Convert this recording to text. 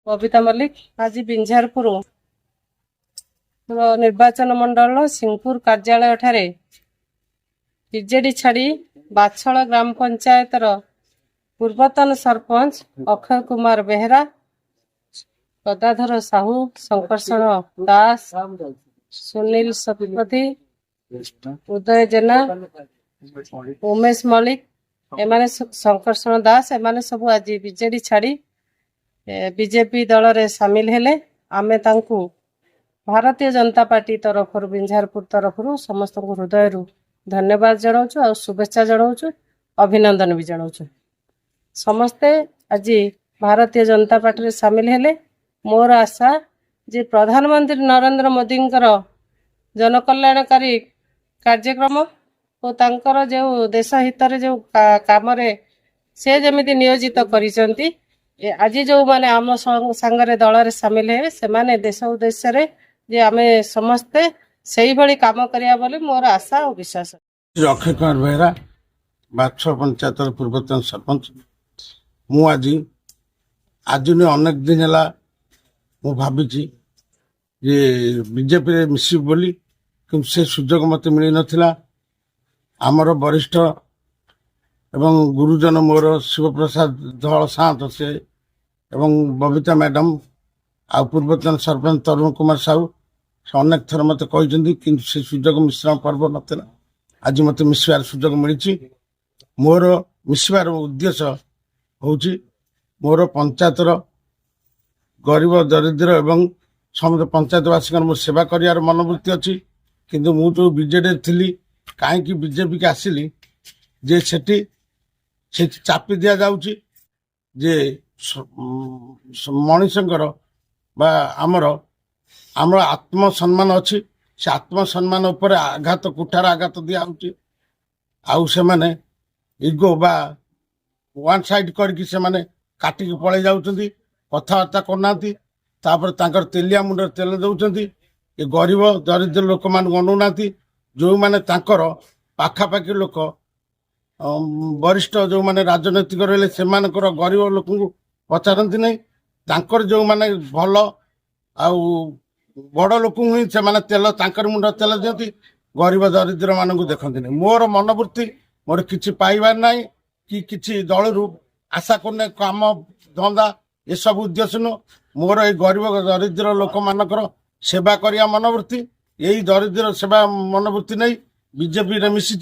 बबिता मल्लिक। आज बिंझारपुर निर्वाचन मंडल सिंहपुर कार्यालय ठारे बीजेडी छाड़ी बाछल ग्राम पंचायत पूर्वतन सरपंच अक्षय कुमार बेहरा, गदाधर साहू, शंकरषण दास, सुनील शतपथी, उदय जेना, उमेश मल्लिक, एमाने शंकरषण दास एमाने सब आज बीजेडी छाड़ी बीजेपी दल रे सामिल हेले। आमे तांकु भारतीय जनता पार्टी तरफ बिंझारपुर तरफ समस्त हृदय धन्यवाद जनाऊँ और शुभेच्छा जनाऊँ, अभिनंदन भी जनाऊँ। समस्ते आज भारतीय जनता पार्टी रे सामिल हेले। मोर आशा जे प्रधानमंत्री नरेंद्र मोदी जनकल्याणकारी कार्यक्रम और तांकर जो देश हित जो काम से जमी नियोजित करिसेंती, आज जो माने आम सांगरे दल रे सामिल है से माने देश उद्देश्य रे जे आमे समस्ते सही भली काम करिया बोली मोर आशा और विश्वास। अक्षय कुमार बेहरा, बाछल पंचायत पूर्वतन सरपंच। मु आज अनेक दिन है मु भावी जे बीजेपी रे मिसी बोली, किंतु से सुजोग मत मिल नथिला। आमर वरिष्ठ एवं गुरुजन मोर शिवप्रसाद धल सात से एवं बबिता मैडम आ पूर्वतन सरपंच तरुण कुमार साहू से अनेक थर मत कहते कि से सुजोग मिश्रण पर्व नाला। आज मत मिसवार सुजोग मिली। मोर मिसवार उद्देश्य हूँ मोर पंचायतर गरीब दरिद्र एवं समस्त पंचायतवासी मो सेवा कर मनोवृत्ति अच्छी। किंतु मु जो बीजेडी थी कहीं बीजेपी के आसिली जे सेठी चापी दि जाऊँगी जे मनीषंकर बा आमर आत्मसम्मान अच्छी। से आत्मसम्मान उपर आघात कुठार आघात दिखाऊँगी। आउ से माने इगो बा वन साइड करके से माने काटिक पलि जाउछंती, कथबार्ता करना। तापर तेलिया मुंडर तेल दौरान ये गरीब दरिद्र लोक मान गणुना जो माने पाखापाखि लोक वरिष्ठ जो माने राजनैतिक रहे से गरीब लोक पचारती नहीं। तांकर जो माने भल आउ बड़ लोक ही से माने तेल तांकर मुंड तेल दियंती, गरीब दरिद्र मानक देखती नहीं। मोर मनोवृत्ति मोर किछि पाइबार नाही कि किछि दलरू आशा करने काम धंदा ये सब उद्देश्य नु। मोर ये गरीब दरिद्र लोक मानकर सेवा करिया मनोवृत्ति, यही दरिद्र सेवा मनोवृत्ति नहीं बीजेपी रे मिसी।